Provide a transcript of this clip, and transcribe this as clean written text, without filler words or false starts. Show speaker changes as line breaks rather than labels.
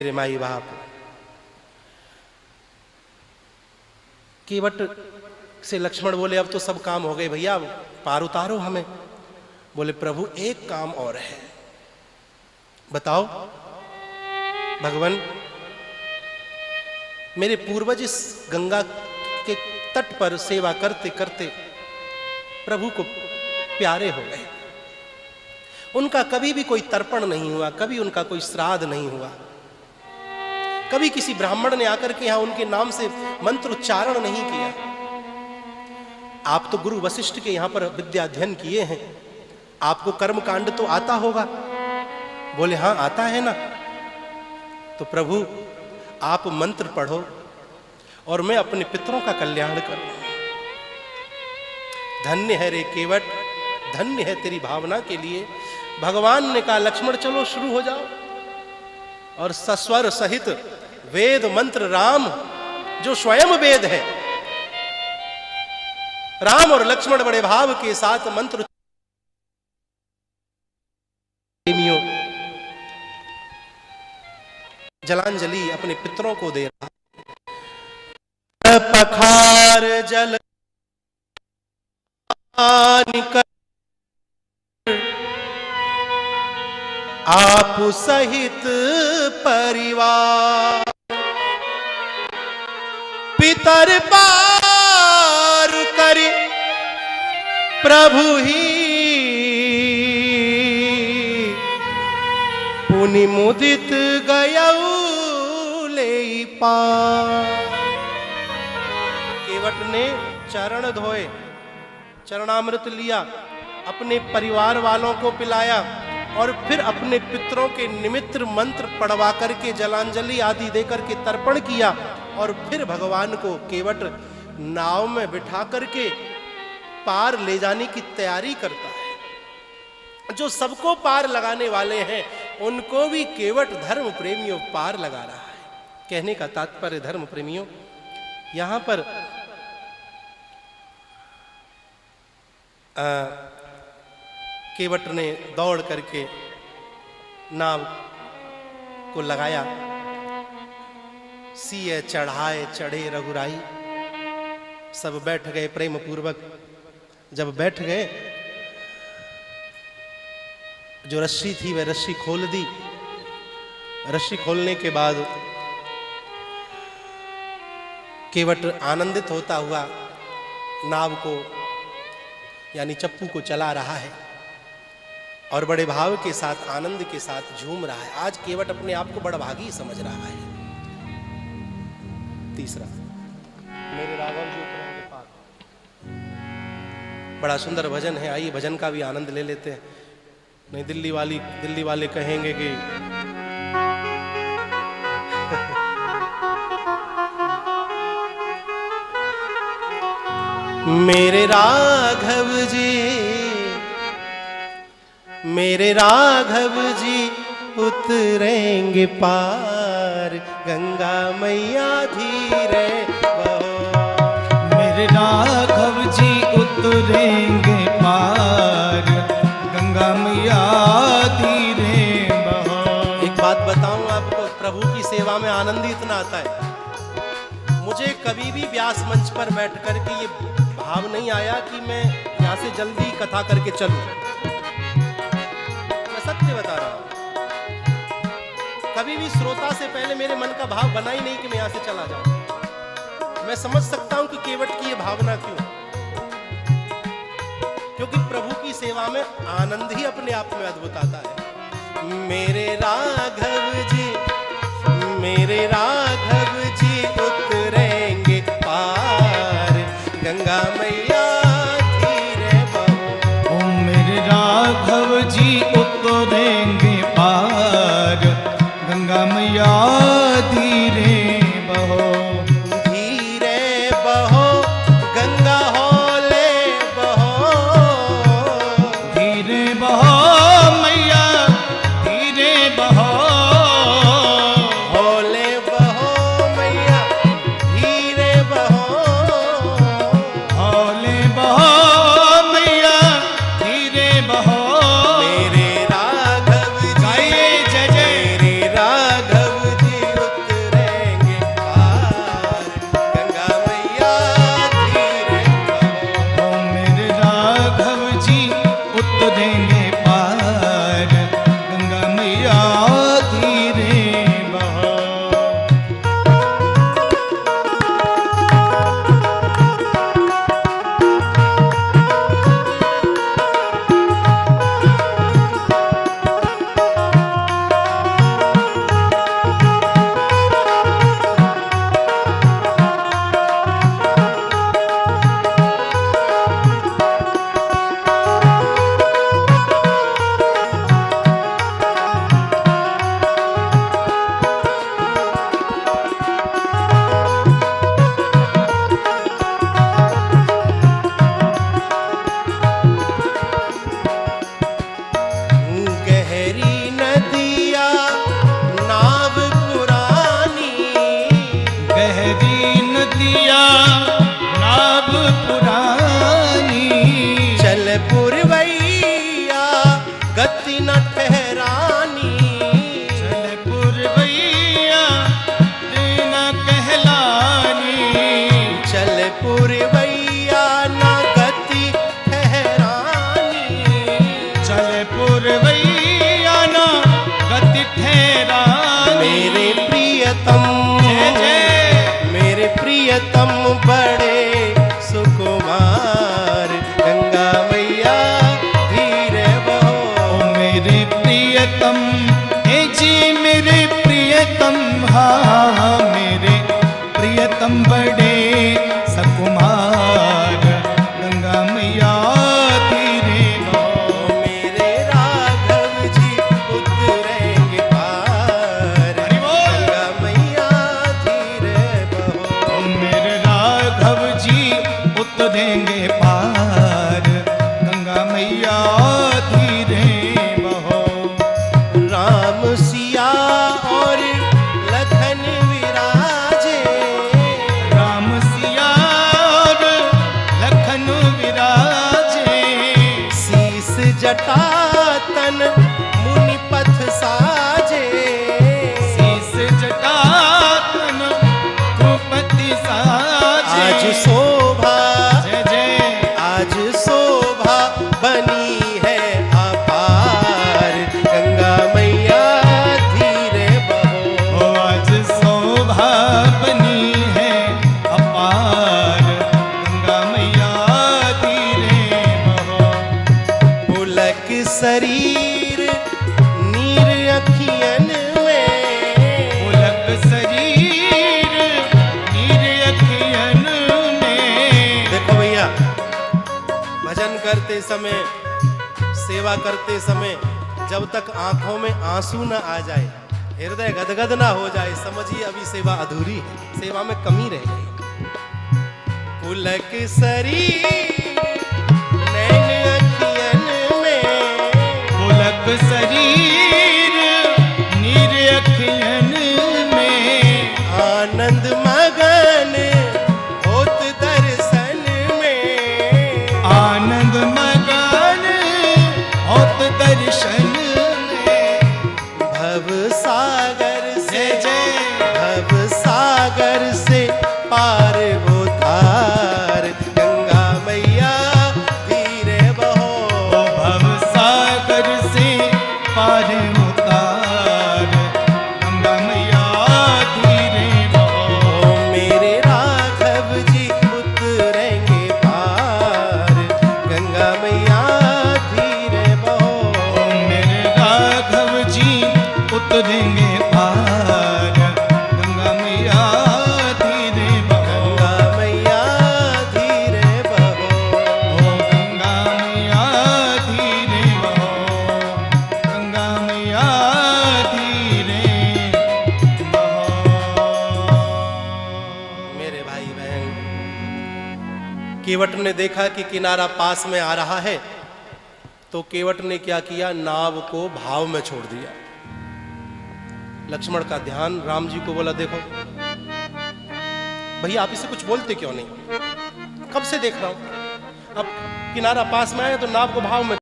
मेरे माई बाप। केवट से लक्ष्मण बोले अब तो सब काम हो गए भैया, पार उतारो हमें। बोले प्रभु एक काम और है, बताओ। भगवान मेरे पूर्वज इस गंगा के तट पर सेवा करते करते प्रभु को प्यारे हो गए। उनका कभी भी कोई तर्पण नहीं हुआ, कभी उनका कोई श्राद्ध नहीं हुआ, कभी किसी ब्राह्मण ने आकर के यहां उनके नाम से मंत्र उच्चारण नहीं किया। आप तो गुरु वशिष्ठ के यहां पर विद्या अध्ययन किए हैं, आपको कर्म कांड तो आता होगा। बोले हां आता है ना। तो प्रभु आप मंत्र पढ़ो और मैं अपने पितरों का कल्याण करूं। धन्य है रे केवट, धन्य है तेरी भावना के लिए। भगवान ने कहा लक्ष्मण चलो शुरू हो जाओ। और सस्वर सहित वेद मंत्र राम, जो स्वयं वेद है, राम और लक्ष्मण बड़े भाव के साथ मंत्र। जलांजलि अपने पितरों को दे रहा। पखार जल निकल आप सहित परिवार, पितर पार कर प्रभु ही पुनि मुदित गयऊ ले पार। केवट ने चरण धोए, चरणामृत लिया, अपने परिवार वालों को पिलाया और फिर अपने पितरों के निमित्त मंत्र पढ़वा करके जलांजलि आदि देकर के तर्पण किया। और फिर भगवान को केवट नाव में बिठा करके पार ले जाने की तैयारी करता है। जो सबको पार लगाने वाले हैं उनको भी केवट धर्म प्रेमियों पार लगा रहा है। कहने का तात्पर्य धर्म प्रेमियों, यहां पर केवट ने दौड़ करके नाव को लगाया, सिए चढ़ाए चढ़े रघुराई। सब बैठ गए प्रेम पूर्वक। जब बैठ गए, जो रस्सी थी वह रस्सी खोल दी। रस्सी खोलने के बाद केवट आनंदित होता हुआ नाव को यानी चप्पू को चला रहा है और बड़े भाव के साथ आनंद के साथ झूम रहा है। आज केवट अपने आप को बड़ा भागी समझ रहा है। तीसरा, मेरे राघव जी के पास बड़ा सुंदर भजन है, आइए भजन का भी आनंद ले लेते हैं। नहीं दिल्ली वाले कहेंगे कि मेरे राघव जी, मेरे राघव जी उतरेंगे पार, गंगा मैया धीरे बहो।
मेरे राघव जी उतरेंगे पार, गंगा मैया धीरे बहो।
एक बात बताऊं आपको, प्रभु की सेवा में आनंद ही इतना आता है। मुझे कभी भी व्यास मंच पर बैठ करके ये भाव नहीं आया कि मैं यहाँ से जल्दी कथा करके चलूं। मैं सत्य बता रहा हूं, कभी भी श्रोता से पहले मेरे मन का भाव बना ही नहीं कि मैं यहाँ से चला जाऊं। मैं समझ सकता हूं कि केवट की ये भावना क्यों, क्योंकि प्रभु की सेवा में आनंद ही अपने आप में अद्भुत आता है। मेरे राघव जी, मेरे राघव जी उतरेंगे पार, गंगा मैया धीरे बहो।
ओ मेरे राघव जी उतरेंगे पार, गंगा मैया धीरे बहो।
धीरे बहो गंगा होले बहो,
धीरे बहो मैया धीरे बहो।
होले बहो मैया धीरे बहो,
होले बहो मैया धीरे बहो।
मेरे राघव जी,
गाइए जय जय।
मेरे राघव जी प्रियतम बड़े सुकुमार, गंगा मैया धीरे बहो।
ओ मेरे प्रियतम, हे जी मेरे प्रियतम, हाँ मेरे प्रियतम बड़े सकुमार, गंगा मैया धीरे बहो।
मेरे राघव जी उतरेंगे पार, गंगा मैया धीरे बहो।
ओ मेरे राघव जी उतरेंगे पार, गंगा मैया धीरे बहो।
राम सिया और लखन विराजे,
राम सिया और लखन विराजे,
शीस जटा तन मुनि पथ साजे।
शीस जटा तन भूपति साजे।
आज शोभा,
जय जय,
आज शोभा बनी है अपार, गंगा मैया धीरे बहो।
ओ आज शोभा बनी है अपार, गंगा मैया धीरे बहो।
पुलक शरीर नीर अखियन में,
पुलक शरीर नीर अखियन में।
देखो भैया, भजन करते समय, सेवा करते समय जब तक आंखों में आंसू न आ जाए, हृदय गदगद ना हो जाए, समझिए अभी सेवा अधूरी है, सेवा में कमी रह गई। पुलक शरीर नैन अखियन में,
पुलक शरीर नीर अखियन में।
आनंद मगन होत दर्शन में।
आनंद मगन होत दर्शन में।
भव सागर से,
जय जय,
भव सागर से पार उतार, गंगा मैया धीरे बहो।
ओ भव सागर से पार उतार, गंगा मैया धीरे बहो।
ओ मेरे राघव जी उतरेंगे पार, गंगा मैया धीरे बहो।
ओ मेरे राघव जी उतरेंगे पार, गंगा मैया धीरे बहो।
गंगा मैया धीरे बहो।
ओ गंगा मैया धीरे बहो, गंगा मैया धीरे बहो।
मेरे भाई बहन, केवट ने देखा कि किनारा पास में आ रहा है, तो केवट ने क्या किया, नाव को भाव में छोड़ दिया। लक्ष्मण का ध्यान राम जी को बोला, देखो भैया आप इसे कुछ बोलते क्यों नहीं, कब से देख रहा हूं, अब किनारा पास में आया तो नाव को भाव में